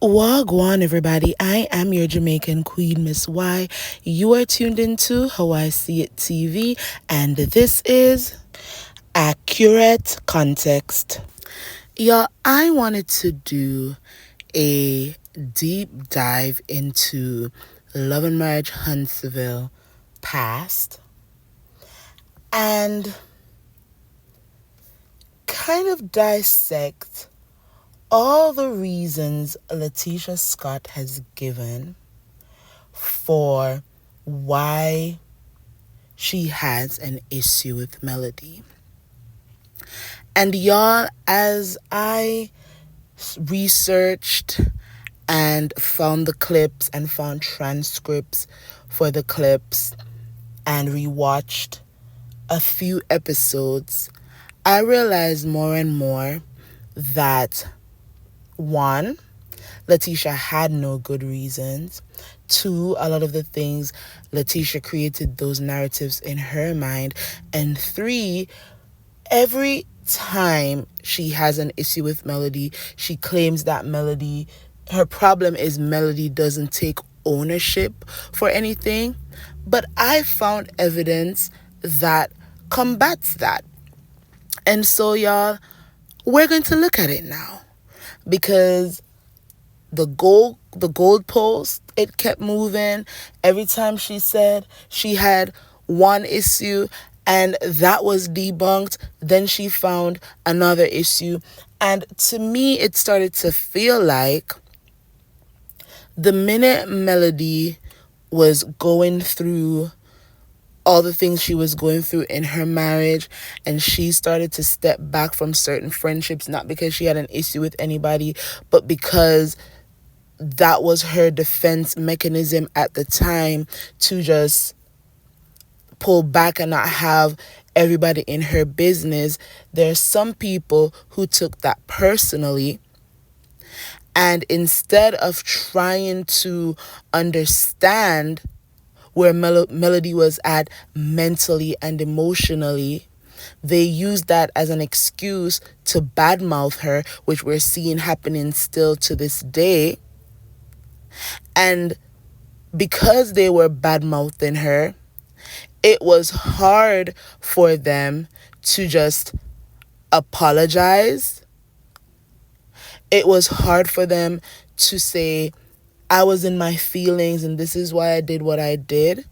Wagwan, everybody. I am your Jamaican queen, Miss Y. You are tuned into How I See It TV, and this is Accurate Context. Y'all, I wanted to do a deep dive into Love and Marriage Huntsville past and kind of dissect all the reasons Latisha Scott has given for why she has an issue with Melody. And y'all, as I researched and found the clips and found transcripts for the clips and rewatched a few episodes, I realized more and more that one, Latisha had no good reasons. Two, a lot of the things Latisha created those narratives in her mind. And three, every time she has an issue with Melody, she claims that her problem is Melody doesn't take ownership for anything. But I found evidence that combats that. And so, y'all, we're going to look at it now. Because the goalpost, it kept moving. Every time she said she had one issue and that was debunked, then she found another issue. And to me, it started to feel like the minute Melody was going through all the things she was going through in her marriage, and she started to step back from certain friendships, not because she had an issue with anybody, but because that was her defense mechanism at the time, to just pull back and not have everybody in her business. There's some people who took that personally, and instead of trying to understand where Melody was at mentally and emotionally, they used that as an excuse to badmouth her, which we're seeing happening still to this day. And because they were badmouthing her, it was hard for them to just apologize. It was hard for them to say, I was in my feelings and this is why I did what I did.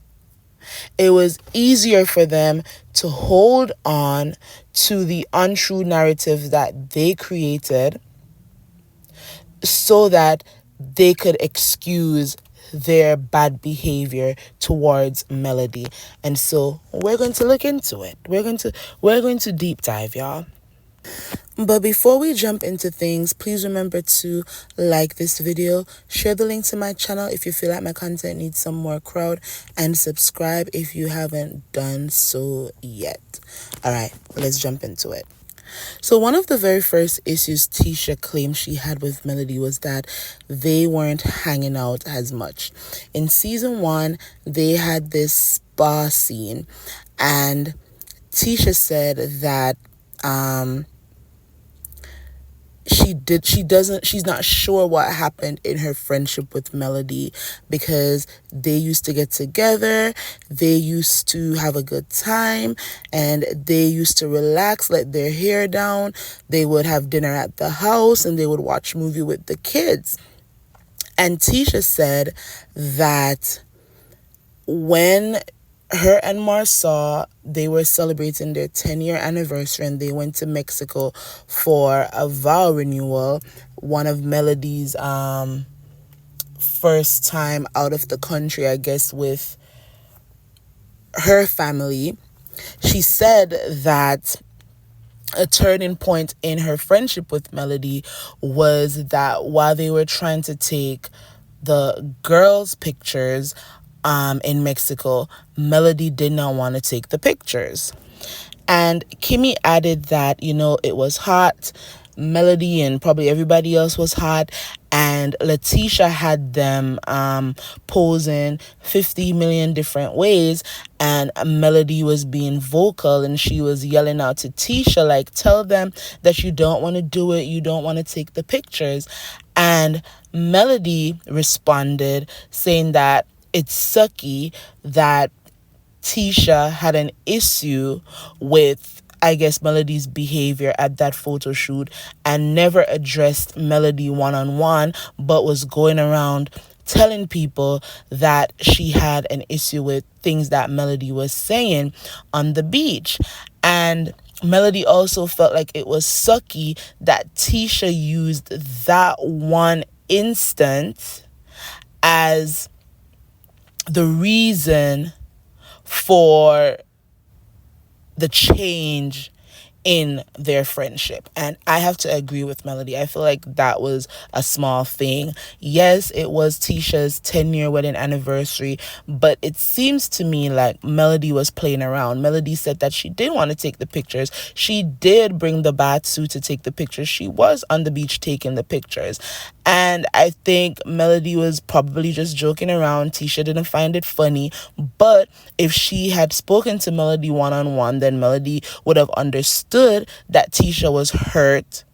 It was easier for them to hold on to the untrue narrative that they created so that they could excuse their bad behavior towards Melody. And so we're going to look into it. We're going to deep dive, y'all. But before we jump into things, please remember to like this video, share the link to my channel if you feel like my content needs some more crowd, and subscribe if you haven't done so yet. All right, let's jump into it. So one of the very first issues Tisha claimed she had with Melody was that they weren't hanging out as much. In season 1, they had this spa scene, and Tisha said that she's not sure what happened in her friendship with Melody, because they used to get together, they used to have a good time, and they used to relax, let their hair down, they would have dinner at the house, and they would watch movie with the kids. And Tisha said that when her and Marsaw, they were celebrating their 10-year anniversary, and they went to Mexico for a vow renewal, one of Melody's first time out of the country, I guess, with her family. She said that a turning point in her friendship with Melody was that while they were trying to take the girls' pictures in Mexico, Melody did not want to take the pictures. And Kimmy added that, it was hot. Melody and probably everybody else was hot. And Latisha had them posing 50 million different ways. And Melody was being vocal, and she was yelling out to Tisha, like, tell them that you don't want to do it. You don't want to take the pictures. And Melody responded saying that it's sucky that Tisha had an issue with, I guess, Melody's behavior at that photo shoot and never addressed Melody one on one, but was going around telling people that she had an issue with things that Melody was saying on the beach. And Melody also felt like it was sucky that Tisha used that one instance as the reason for the change in their friendship. And I have to agree with Melody. I feel like that was a small thing. Yes, it was Tisha's 10-year wedding anniversary, but it seems to me like Melody was playing around. Melody said that she did want to take the pictures. She did bring the bath suit to take the pictures. She was on the beach taking the pictures. And I think Melody was probably just joking around. Tisha didn't find it funny. But if she had spoken to Melody one-on-one, then Melody would have understood that Tisha was hurt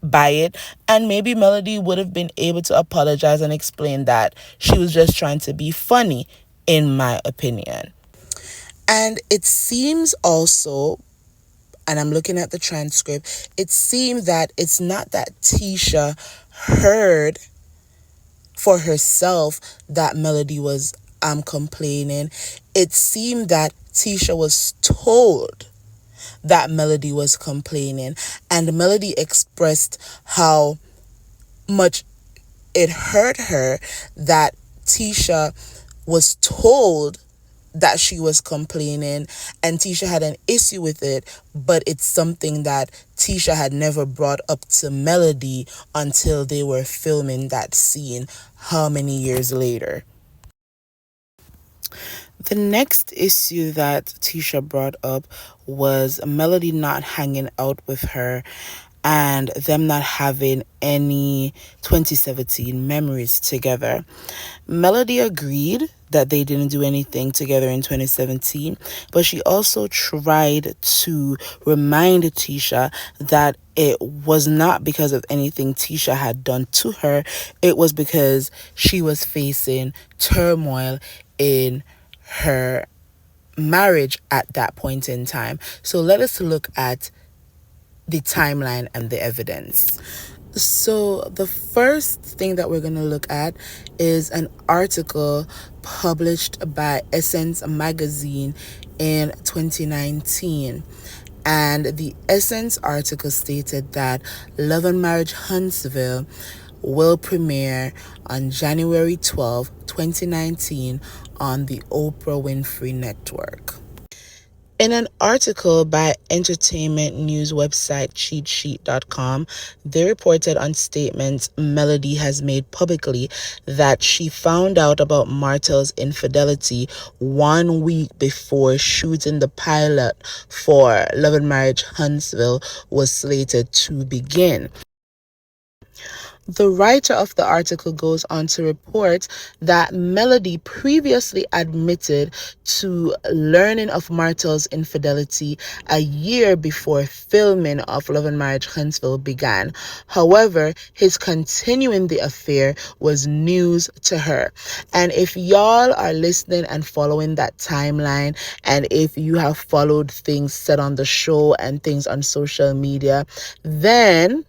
by it. And maybe Melody would have been able to apologize and explain that she was just trying to be funny, in my opinion. And it seems also, and I'm looking at the transcript, it seemed that it's not that Tisha heard for herself that Melody was complaining. It seemed that Tisha was told that Melody was complaining, and Melody expressed how much it hurt her that Tisha was told that she was complaining and Tisha had an issue with it, but it's something that Tisha had never brought up to Melody until they were filming that scene how many years later. The next issue that Tisha brought up was Melody not hanging out with her and them not having any 2017 memories together. Melody agreed that they didn't do anything together in 2017, but she also tried to remind Tisha that it was not because of anything Tisha had done to her. It was because she was facing turmoil in her marriage at that point in time. So let us look at the timeline and the evidence. So the first thing that we're going to look at is an article published by Essence magazine in 2019. And the Essence article stated that Love and Marriage Huntsville will premiere on January 12, 2019 on the Oprah Winfrey Network. In an article by entertainment news website cheatsheet.com, they reported on statements Melody has made publicly that she found out about Martel's infidelity 1 week before shooting the pilot for Love and Marriage Huntsville was slated to begin. The writer of the article goes on to report that Melody previously admitted to learning of Martel's infidelity a year before filming of Love and Marriage Huntsville began. However, his continuing the affair was news to her. And if y'all are listening and following that timeline, and if you have followed things said on the show and things on social media, then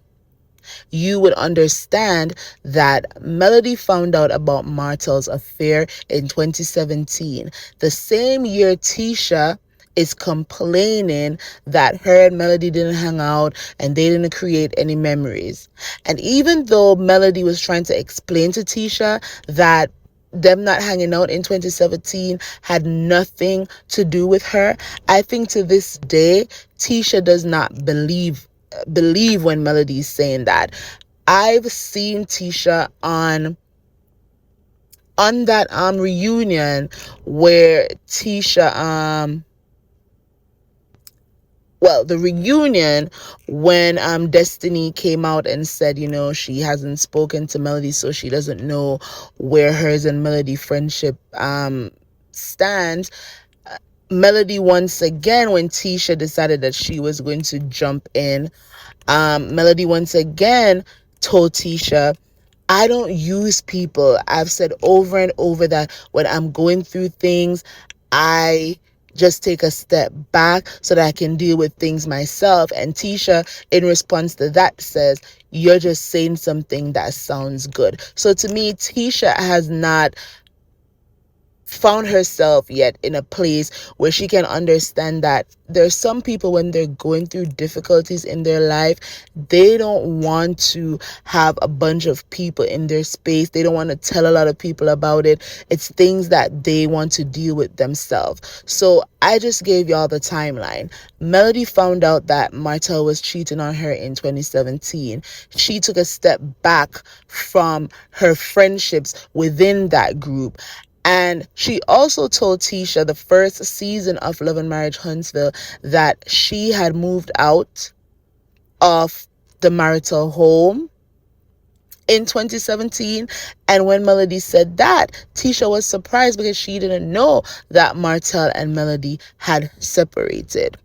you would understand that Melody found out about Martel's affair in 2017, the same year Tisha is complaining that her and Melody didn't hang out and they didn't create any memories. And even though Melody was trying to explain to Tisha that them not hanging out in 2017 had nothing to do with her, I think to this day Tisha does not believe when Melody is saying that. I've seen Tisha on that reunion where Tisha the reunion when Destiny came out and said, she hasn't spoken to Melody, so she doesn't know where hers and Melody friendship stands. Melody, once again, when Tisha decided that she was going to jump in, Melody once again told Tisha, I don't use people. I've said over and over that when I'm going through things, I just take a step back so that I can deal with things myself. And Tisha, in response to that, says, you're just saying something that sounds good. So to me, Tisha has not found herself yet in a place where she can understand that there's some people, when they're going through difficulties in their life, they don't want to have a bunch of people in their space. They don't want to tell a lot of people about it. It's things that they want to deal with themselves. So I just gave y'all the timeline. Melody found out that Martell was cheating on her in 2017. She took a step back from her friendships within that group, and she also told Tisha the first season of Love and Marriage Huntsville that she had moved out of the marital home in 2017. And when Melody said that, Tisha was surprised because she didn't know that Martell and Melody had separated.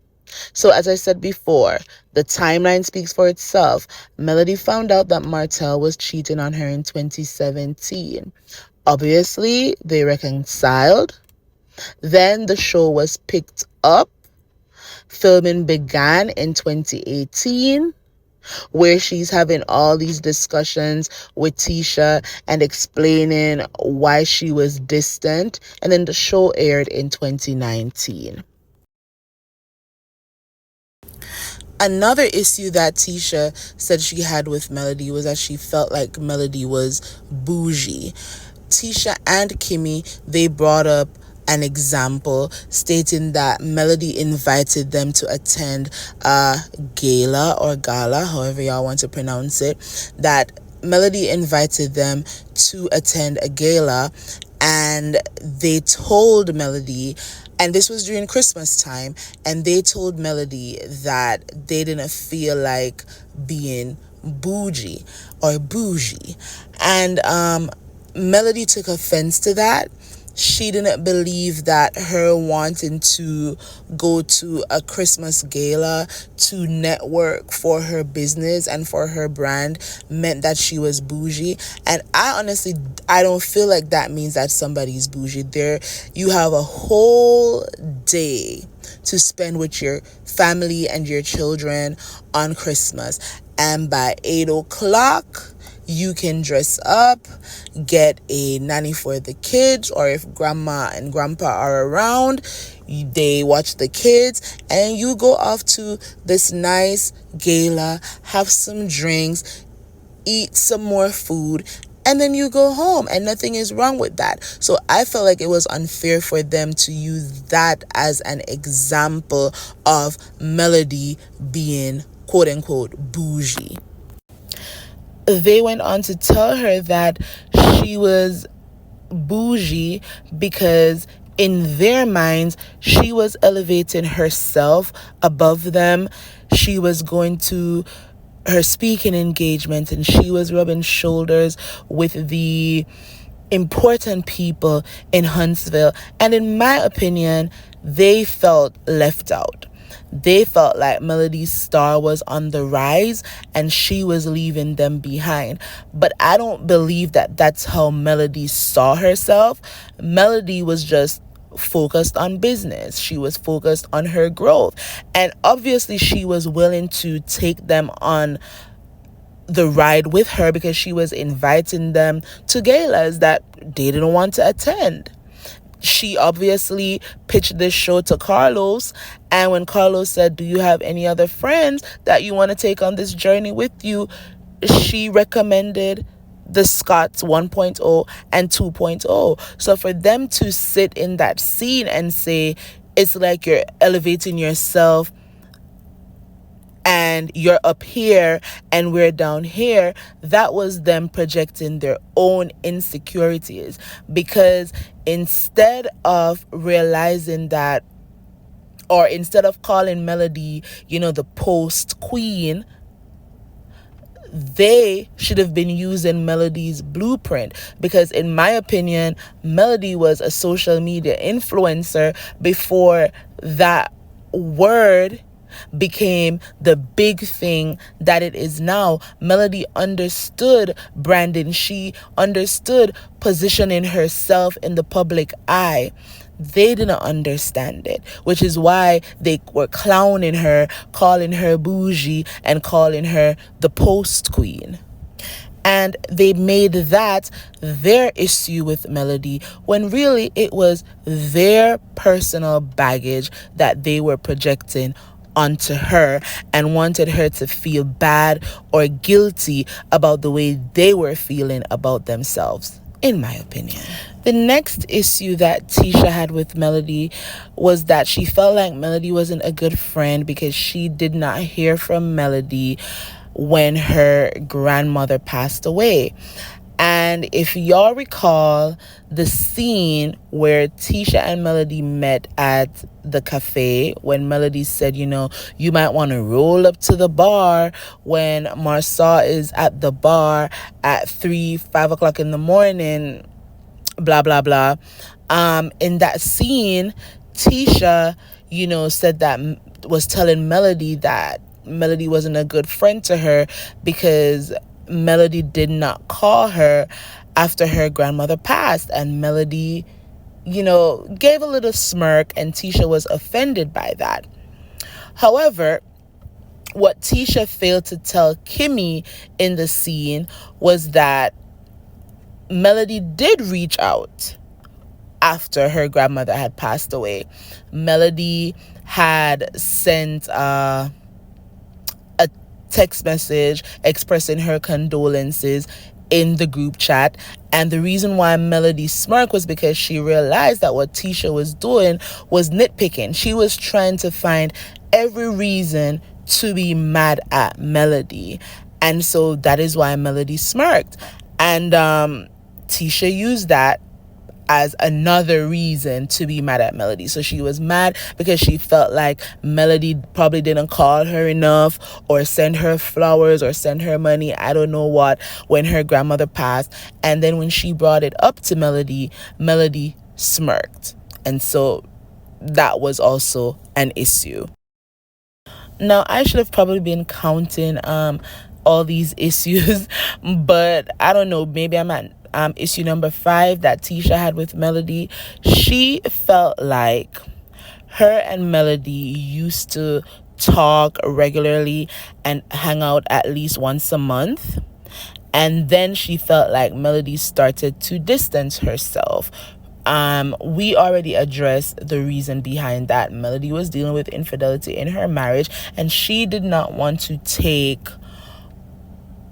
So as I said before, the timeline speaks for itself. Melody found out that Martell was cheating on her in 2017. Obviously, they reconciled. Then the show was picked up. Filming began in 2018, where she's having all these discussions with Tisha and explaining why she was distant. And then the show aired in 2019. Another issue that Tisha said she had with Melody was that she felt like Melody was bougie. Tisha and Kimmy, they brought up an example stating that Melody invited them to attend a gala, however y'all want to pronounce it, that Melody invited them to attend a gala, and they told Melody, and this was during Christmas time, and they told Melody that they didn't feel like being bougie or bougie. And Melody took offense to that. She didn't believe that her wanting to go to a Christmas gala to network for her business and for her brand meant that she was bougie. And I don't feel like that means that somebody's bougie. There, you have a whole day to spend with your family and your children on Christmas. And by 8 o'clock, you can dress up, get a nanny for the kids, or if grandma and grandpa are around, they watch the kids, and you go off to this nice gala, have some drinks, eat some more food, and then you go home, and nothing is wrong with that. So I felt like it was unfair for them to use that as an example of Melody being quote unquote bougie. They went on to tell her that she was bougie because in their minds she was elevating herself above them. She was going to her speaking engagement and she was rubbing shoulders with the important people in Huntsville. And in my opinion, they felt left out. They felt like Melody's star was on the rise and she was leaving them behind. But I don't believe that that's how Melody saw herself. Melody was just focused on business. She was focused on her growth. And obviously she was willing to take them on the ride with her because she was inviting them to galas that they didn't want to attend. She obviously pitched this show to Carlos, and when Carlos said, do you have any other friends that you want to take on this journey with you, she recommended the Scots 1.0 and 2.0. So for them to sit in that scene and say it's like you're elevating yourself and you're up here and we're down here, that was them projecting their own insecurities. Because instead of realizing that, or instead of calling Melody, the post queen, they should have been using Melody's blueprint. Because in my opinion, Melody was a social media influencer before that word became the big thing that it is now. Melody understood branding. She understood positioning herself in the public eye. They didn't understand it, which is why they were clowning her, calling her bougie, and calling her the post queen. And they made that their issue with Melody when really it was their personal baggage that they were projecting onto her and wanted her to feel bad or guilty about the way they were feeling about themselves, in my opinion. The next issue that Tisha had with Melody was that she felt like Melody wasn't a good friend because she did not hear from Melody when her grandmother passed away. And if y'all recall the scene where Tisha and Melody met at the cafe, when Melody said, you might want to roll up to the bar when Marsaw is at the bar at 5 o'clock in the morning, blah, blah, blah. In that scene, Tisha, said that, was telling Melody that Melody wasn't a good friend to her because Melody did not call her after her grandmother passed. And Melody, gave a little smirk, and Tisha was offended by that. However, what Tisha failed to tell Kimmy in the scene was that Melody did reach out after her grandmother had passed away. Melody had sent a text message expressing her condolences in the group chat. And the reason why Melody smirked was because she realized that what Tisha was doing was nitpicking. She was trying to find every reason to be mad at Melody. And so that is why Melody smirked. And Tisha used that as another reason to be mad at Melody. So she was mad because she felt like Melody probably didn't call her enough or send her flowers or send her money, I don't know what, when her grandmother passed. And then when she brought it up to Melody, Melody smirked. And so that was also an issue. Now, I should have probably been counting all these issues, but I don't know, maybe I'm at issue number 5 that Tisha had with Melody. She felt like her and Melody used to talk regularly and hang out at least once a month. And then she felt like Melody started to distance herself. We already addressed the reason behind that. Melody was dealing with infidelity in her marriage, and she did not want to take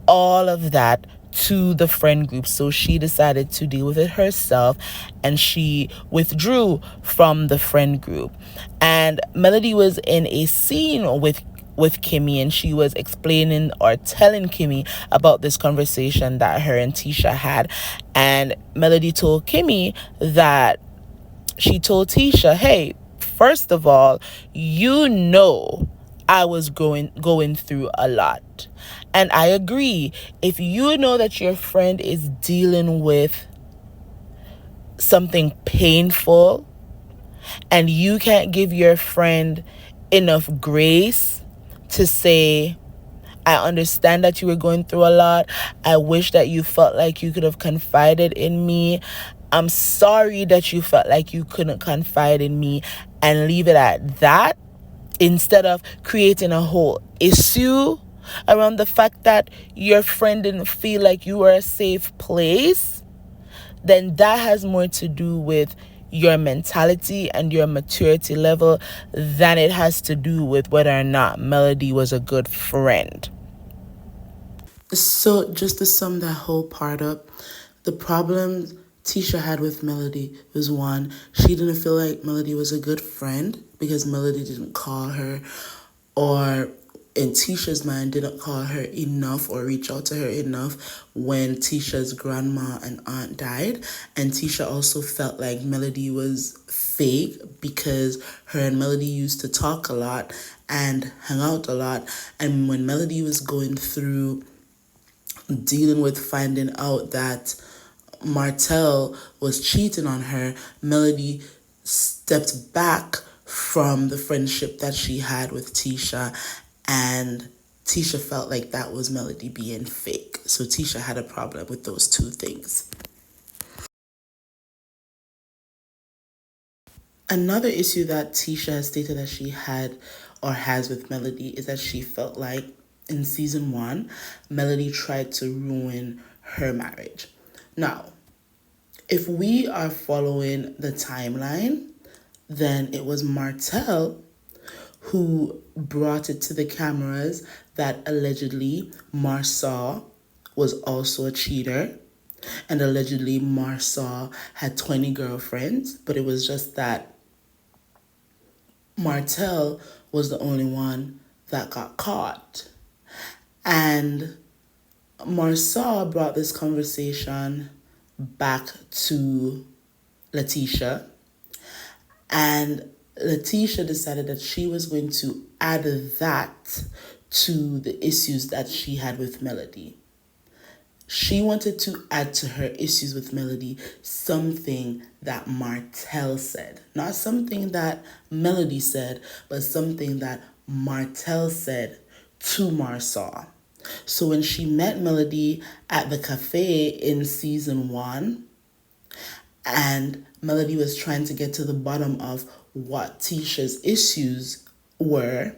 all of that to the friend group, so she decided to deal with it herself, and she withdrew from the friend group. And Melody was in a scene with Kimmy, and she was explaining or telling Kimmy about this conversation that her and Tisha had. And Melody told Kimmy that she told Tisha, hey, first of all, I was going through a lot. And I agree. If you know that your friend is dealing with something painful and you can't give your friend enough grace to say, I understand that you were going through a lot. I wish that you felt like you could have confided in me. I'm sorry that you felt like you couldn't confide in me, and leave it at that, instead of creating a whole issue around the fact that your friend didn't feel like you were a safe place, then that has more to do with your mentality and your maturity level than it has to do with whether or not Melody was a good friend. So just to sum that whole part up, the problem Tisha had with Melody was, one, she didn't feel like Melody was a good friend because Melody didn't call her, or in Tisha's mind didn't call her enough or reach out to her enough when Tisha's grandma and aunt died. And Tisha also felt like Melody was fake because her and Melody used to talk a lot and hang out a lot. And when Melody was going through dealing with finding out that Martell was cheating on her, Melody stepped back from the friendship that she had with Tisha, and Tisha felt like that was Melody being fake. So Tisha had a problem with those two things. Another issue that Tisha has stated that she had or has with Melody is that she felt like in season one, Melody tried to ruin her marriage. Now, if we are following the timeline, then it was Martell who brought it to the cameras that allegedly Marsau was also a cheater. And allegedly Marsau had 20 girlfriends, but it was just that Martell was the only one that got caught. And Marsau brought this conversation back to Latisha, and Latisha decided that she was going to add that to the issues that she had with Melody. She wanted to add to her issues with Melody something that Martell said. Not something that Melody said, but something that Martell said to Marsau. So when she met Melody at the cafe in season one, and Melody was trying to get to the bottom of what Tisha's issues were,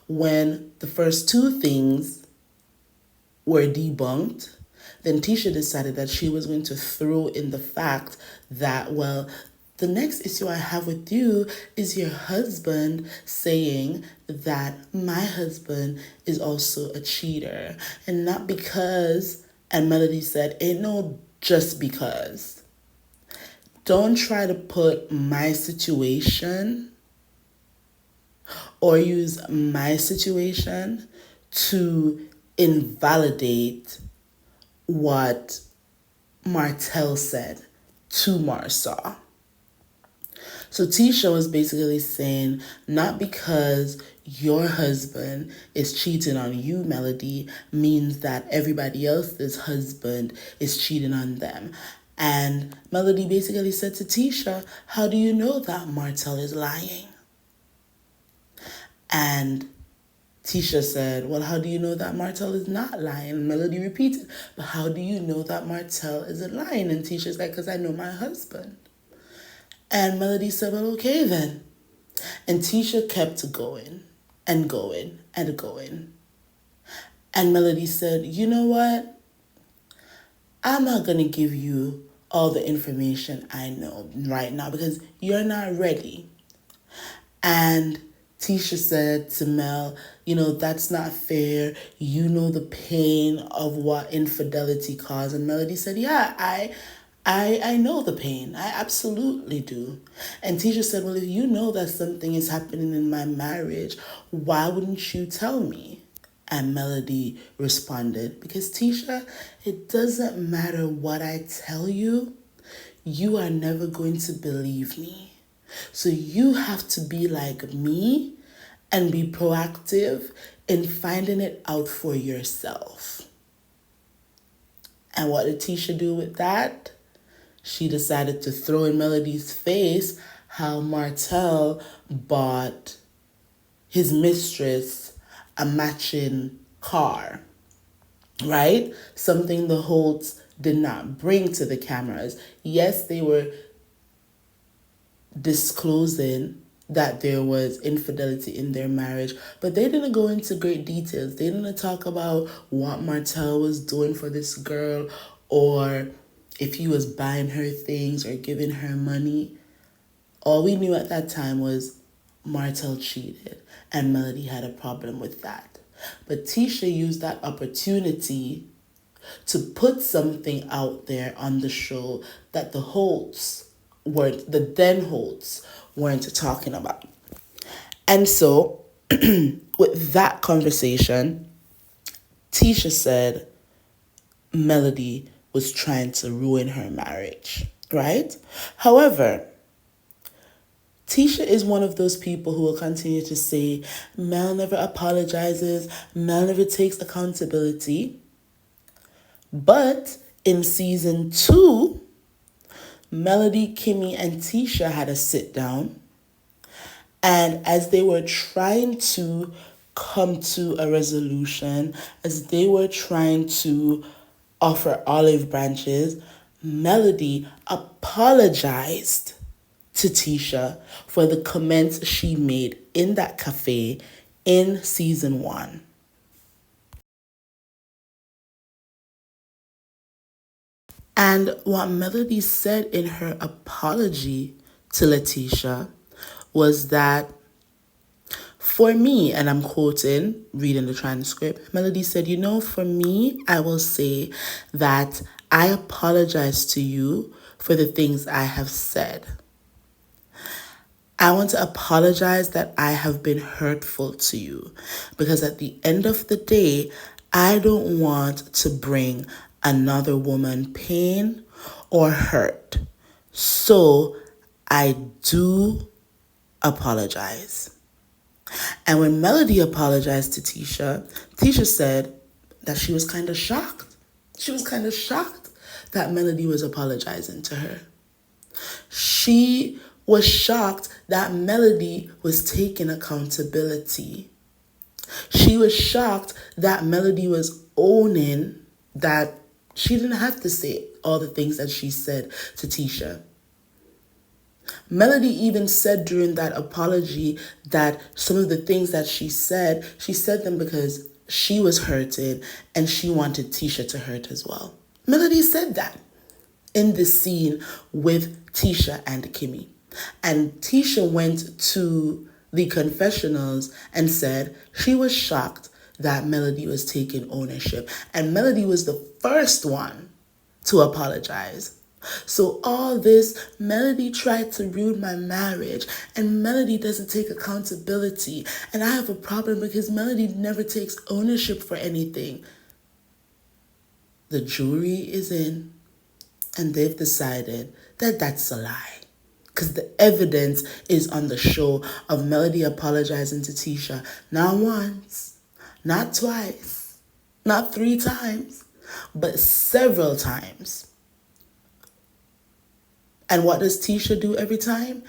when the first two things were debunked, then Tisha decided that she was going to throw in the fact that, well, the next issue I have with you is your husband saying that my husband is also a cheater. And not because, and Melody said, ain't no just because. Don't try to put my situation or use my situation to invalidate what Martell said to Marsau. So Tisha was basically saying, not because your husband is cheating on you, Melody, means that everybody else's husband is cheating on them. And Melody basically said to Tisha, how do you know that Martell is lying? And Tisha said, well, how do you know that Martell is not lying? Melody repeated, but how do you know that Martell isn't lying? And Tisha's like, because I know my husband. And Melody said, well, okay then. And Tisha kept going and going and going. And Melody said, you know what? I'm not going to give you all the information I know right now because you're not ready. And Tisha said to Mel, you know, that's not fair. You know the pain of what infidelity caused. And Melody said, yeah, I know the pain. I absolutely do. And Tisha said, well, if you know that something is happening in my marriage, why wouldn't you tell me? And Melody responded, because Tisha, it doesn't matter what I tell you, you are never going to believe me. So you have to be like me and be proactive in finding it out for yourself. And what did Tisha do with that? She decided to throw in Melody's face how Martell bought his mistress a matching car, right? Something the Holts did not bring to the cameras. Yes, they were disclosing that there was infidelity in their marriage, but they didn't go into great details. They didn't talk about what Martell was doing for this girl or if he was buying her things or giving her money. All we knew at that time was Martell cheated and Melody had a problem with that. But Tisha used that opportunity to put something out there on the show that the Holts weren't, the then Holts weren't talking about. And so with that conversation, Tisha said Melody was trying to ruin her marriage, right? However, Tisha is one of those people who will continue to say, Mel never apologizes, Mel never takes accountability. But in season 2, Melody, Kimmy, and Tisha had a sit down. And as they were trying to come to a resolution, as they were trying to offer olive branches, Melody apologized to Tisha for the comments she made in that cafe in season 1. And what Melody said in her apology to Latisha was that, for me, and I'm quoting, reading the transcript, Melody said, for me, I will say that I apologize to you for the things I have said. I want to apologize that I have been hurtful to you, because at the end of the day, I don't want to bring another woman pain or hurt. So I do apologize. And when Melody apologized to Tisha, Tisha said that she was kind of shocked. She was kind of shocked that Melody was apologizing to her. She was shocked that Melody was taking accountability. She was shocked that Melody was owning that she didn't have to say all the things that she said to Tisha. Melody even said during that apology that some of the things that she said them because she was hurted and she wanted Tisha to hurt as well. Melody said that in the scene with Tisha and Kimmy. And Tisha went to the confessionals and said she was shocked that Melody was taking ownership. And Melody was the first one to apologize. So all this, Melody tried to ruin my marriage, and Melody doesn't take accountability. And I have a problem because Melody never takes ownership for anything. The jury is in, and they've decided that that's a lie. Because the evidence is on the show of Melody apologizing to Tisha, not once, not twice, not 3 times, but several times. And what does Tisha do every time?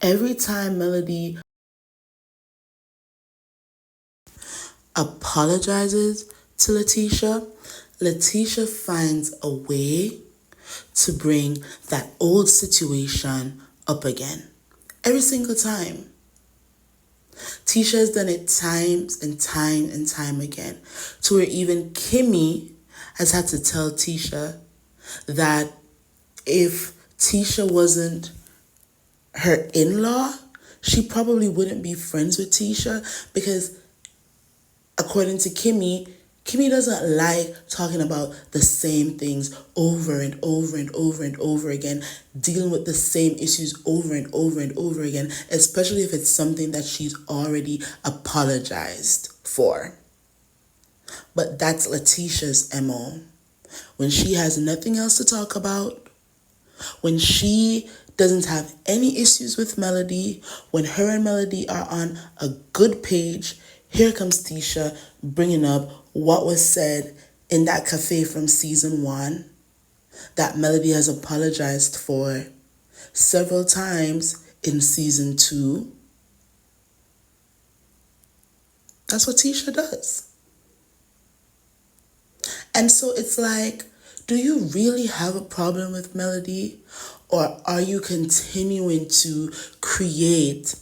Every time Melody apologizes to Latisha, Latisha finds a way to bring that old situation up again. Every single time. Tisha has done it times and time and time again, to where even Kimmy has had to tell Tisha that if Tisha wasn't her in-law, she probably wouldn't be friends with Tisha, because according to Kimmy doesn't like talking about the same things over and over and over and over again, dealing with the same issues over and over and over again, especially if it's something that she's already apologized for. But that's Latisha's MO. When she has nothing else to talk about, when she doesn't have any issues with Melody, when her and Melody are on a good page, here comes Tisha bringing up what was said in that cafe from season 1 that Melody has apologized for several times in season 2. That's what Tisha does. And so it's like, do you really have a problem with Melody? Or are you continuing to create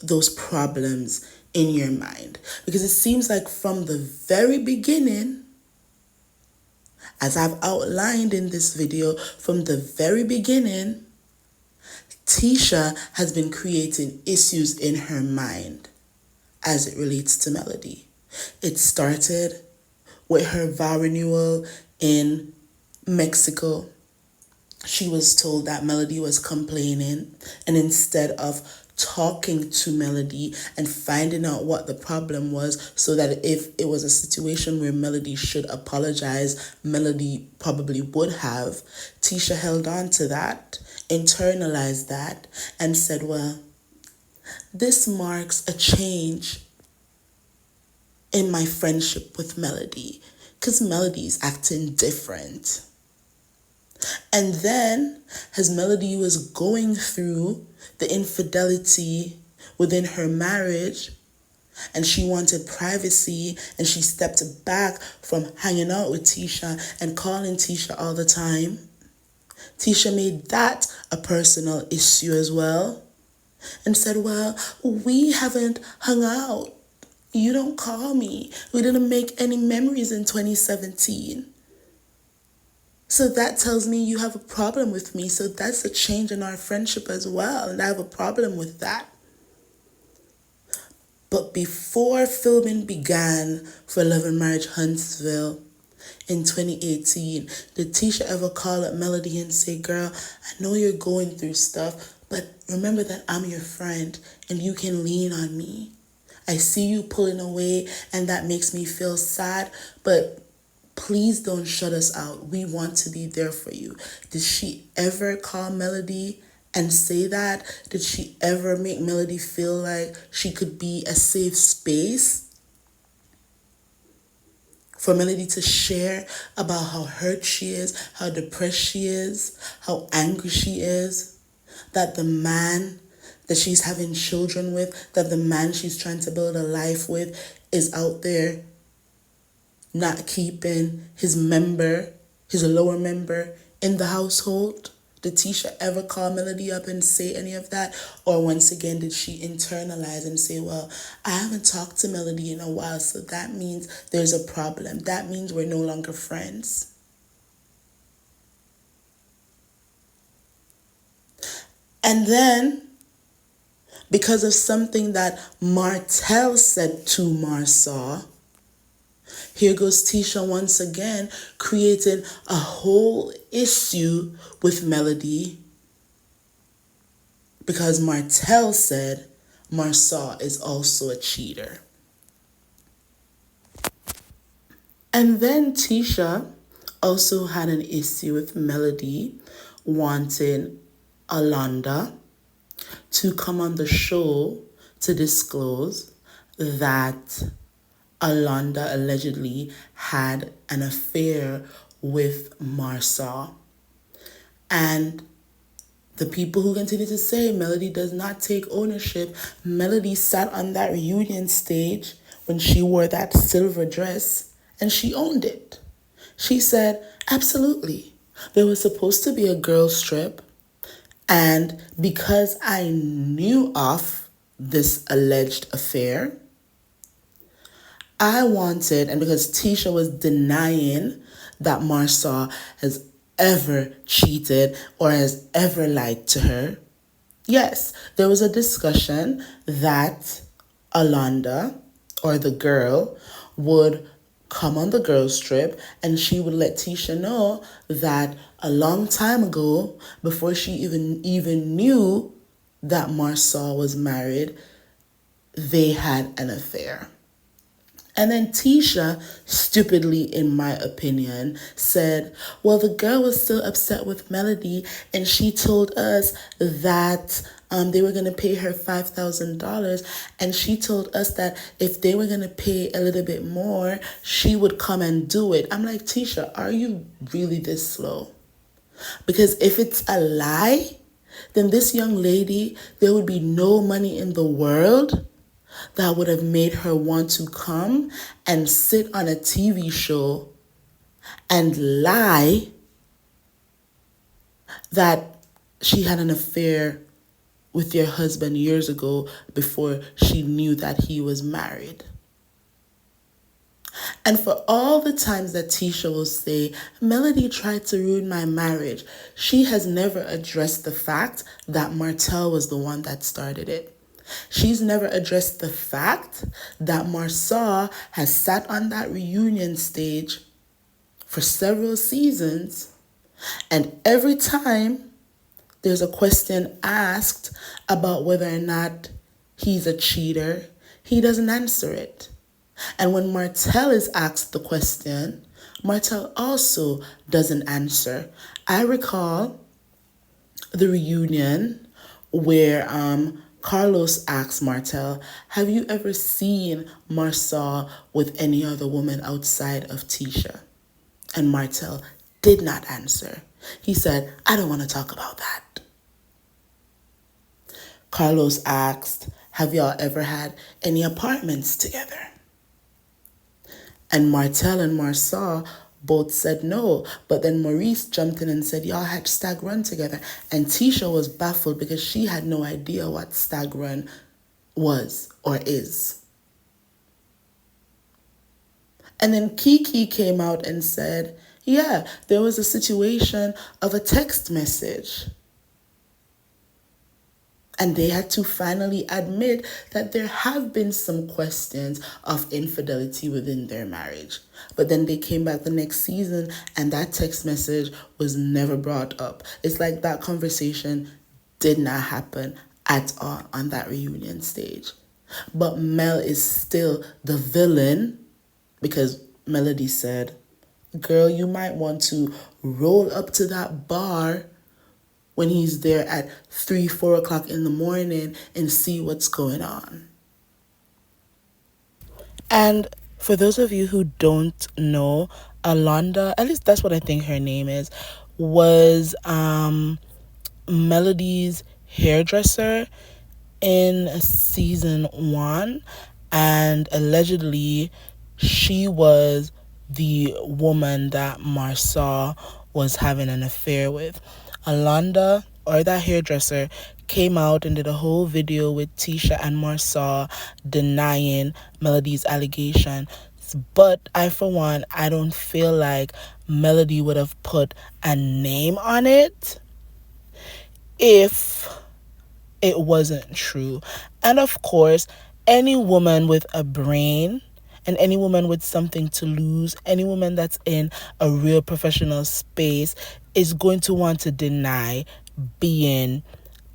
those problems in your mind? Because it seems like from the very beginning, as I've outlined in this video, from the very beginning, Tisha has been creating issues in her mind as it relates to Melody. It started with her vow renewal in Mexico. She was told that Melody was complaining, and instead of talking to Melody and finding out what the problem was, so that if it was a situation where Melody should apologize, Melody probably would have, Tisha held on to that, internalized that, and said, well, this marks a change in my friendship with Melody, because Melody's acting different. And then, as Melody was going through the infidelity within her marriage, and she wanted privacy, and she stepped back from hanging out with Tisha and calling Tisha all the time. Tisha made that a personal issue as well and said, well, we haven't hung out. You don't call me. We didn't make any memories in 2017. So that tells me you have a problem with me. So that's a change in our friendship as well. And I have a problem with that. But before filming began for Love and Marriage Huntsville in 2018, did Tisha ever call up Melody and say, girl, I know you're going through stuff, but remember that I'm your friend and you can lean on me. I see you pulling away and that makes me feel sad, but please don't shut us out. We want to be there for you. Did she ever call Melody and say that? Did she ever make Melody feel like she could be a safe space for Melody to share about how hurt she is, how depressed she is, how angry she is, that the man that she's having children with, that the man she's trying to build a life with is out there not keeping his lower member in the household? Did Tisha ever call Melody up and say any of that? Or once again, did she internalize and say, well, I haven't talked to Melody in a while, so that means there's a problem. That means we're no longer friends. And then, because of something that Martell said to Marsau, here goes Tisha once again creating a whole issue with Melody because Martell said Marsau is also a cheater. And then Tisha also had an issue with Melody wanting Alonda to come on the show to disclose that Alonda allegedly had an affair with Marsau. And the people who continue to say Melody does not take ownership, Melody sat on that reunion stage when she wore that silver dress and she owned it. She said, absolutely. There was supposed to be a girls' trip, and because I knew of this alleged affair, I wanted, and because Tisha was denying that Marsau has ever cheated or has ever lied to her, yes, there was a discussion that Alonda, or the girl, would come on the girls' trip and she would let Tisha know that a long time ago, before she even knew that Marsau was married, they had an affair. And then Tisha, stupidly in my opinion, said, well, the girl was still upset with Melody and she told us that they were going to pay her $5,000, and she told us that if they were going to pay a little bit more, she would come and do it. I'm like, Tisha, are you really this slow? Because if it's a lie, then this young lady, there would be no money in the world that would have made her want to come and sit on a TV show and lie that she had an affair with your husband years ago before she knew that he was married. And for all the times that Tisha will say, Melody tried to ruin my marriage, she has never addressed the fact that Martell was the one that started it. She's never addressed the fact that Marsau has sat on that reunion stage for several seasons, and every time there's a question asked about whether or not he's a cheater, he doesn't answer it. And when Martell is asked the question, Martell also doesn't answer. I recall the reunion where Carlos asked Martell, have you ever seen Marsau with any other woman outside of Tisha? And Martell did not answer. He said, I don't want to talk about that. Carlos asked, Have y'all ever had any apartments together? And Martel and Marsaw both said no. But then Maurice jumped in and said, y'all had stag run together. And Tisha was baffled because she had no idea what stag run was or is. And then Kiki came out and said, yeah, there was a situation of a text message. And they had to finally admit that there have been some questions of infidelity within their marriage. But then they came back the next season and that text message was never brought up. It's like that conversation did not happen at all on that reunion stage. But Mel is still the villain because Melody said, girl, you might want to roll up to that bar when he's there at 3, 4 o'clock in the morning and see what's going on. And for those of you who don't know, Alonda, at least that's what I think her name is, was Melody's hairdresser in season 1, and allegedly she was the woman that Marsaw was having an affair with. Alonda, or that hairdresser, came out and did a whole video with Tisha and Marsaw denying Melody's allegation. But I, for one, I don't feel like Melody would have put a name on it if it wasn't true. And of course, any woman with a brain and any woman with something to lose, any woman that's in a real professional space is going to want to deny being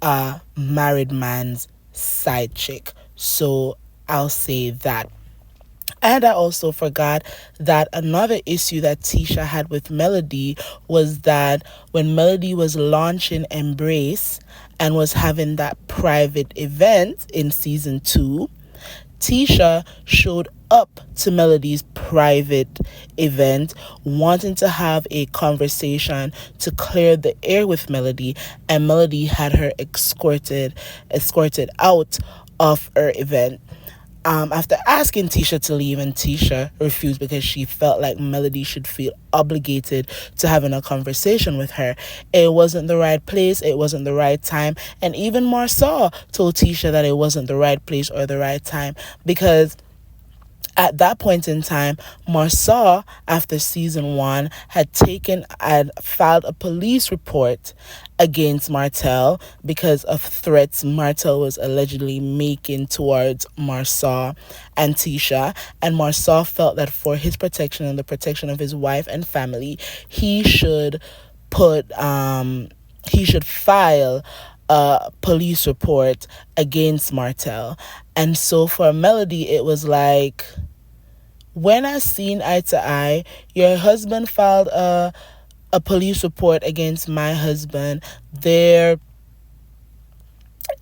a married man's side chick. So I'll say that. And I also forgot that another issue that Tisha had with Melody was that when Melody was launching Embrace and was having that private event in season 2, Tisha showed up to Melody's private event wanting to have a conversation to clear the air with Melody, and Melody had her escorted out of her event. After asking Tisha to leave, and Tisha refused because she felt like Melody should feel obligated to having a conversation with her. It wasn't the right place, it wasn't the right time, and even Marsaw told Tisha that it wasn't the right place or the right time because at that point in time, Marsaw, after season 1, had filed a police report against Martel because of threats Martel was allegedly making towards Marsaw and Tisha. And Marsaw felt that for his protection and the protection of his wife and family, he should file a police report against Martel. And so for Melody, it was like, when I seen eye to eye, your husband filed a police report against my husband. There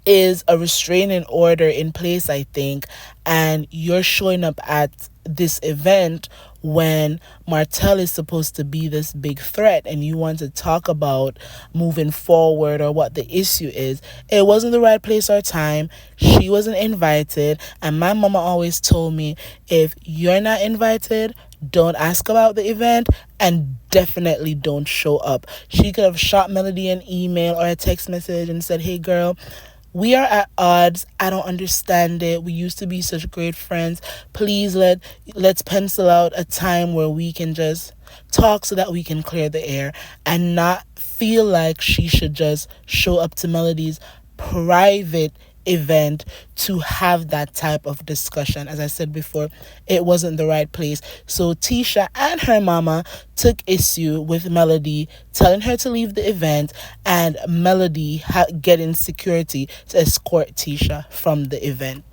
is a restraining order in place, I think, and you're showing up at this event when Martel is supposed to be this big threat and you want to talk about moving forward or what the issue is. It wasn't the right place or time. She wasn't invited, and my mama always told me, if you're not invited, don't ask about the event and definitely don't show up. She could have shot Melody an email or a text message and said, hey girl, we are at odds. I don't understand it. We used to be such great friends. Please let's pencil out a time where we can just talk so that we can clear the air, and not feel like she should just show up to Melody's private event to have that type of discussion. As I said before, it wasn't the right place. So Tisha and her mama took issue with Melody telling her to leave the event, and Melody getting security to escort Tisha from the event.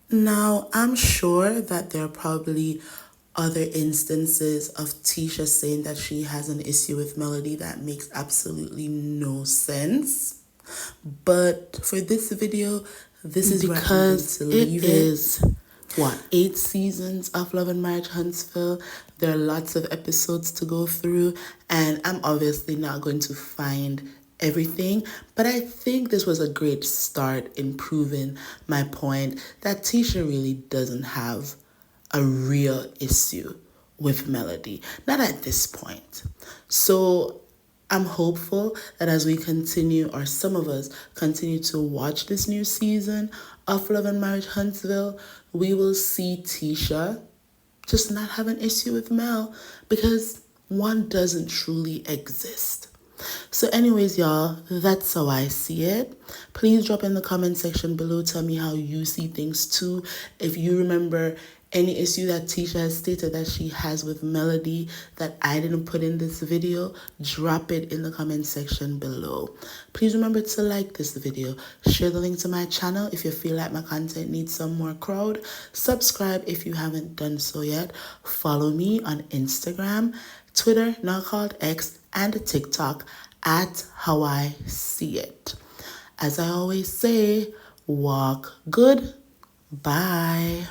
Now, I'm sure that there are probably other instances of Tisha saying that she has an issue with Melody that makes absolutely no sense. But for this video, this is because where I'm going to leave it is 8 seasons of Love and Marriage Huntsville. There are lots of episodes to go through, and I'm obviously not going to find everything, but I think this was a great start in proving my point that Tisha really doesn't have a real issue with Melody, not at this point. So I'm hopeful that as we continue, or some of us continue to watch this new season of Love and Marriage Huntsville, we will see Tisha just not have an issue with Mel, because one doesn't truly exist. So anyways, y'all, that's how I see it. Please drop in the comment section below. Tell me how you see things too. If you remember any issue that Tisha has stated that she has with Melody that I didn't put in this video, drop it in the comment section below. Please remember to like this video. Share the link to my channel if you feel like my content needs some more crowd. Subscribe if you haven't done so yet. Follow me on Instagram, Twitter, now called X, and TikTok at How I See It. As I always say, walk good. Bye.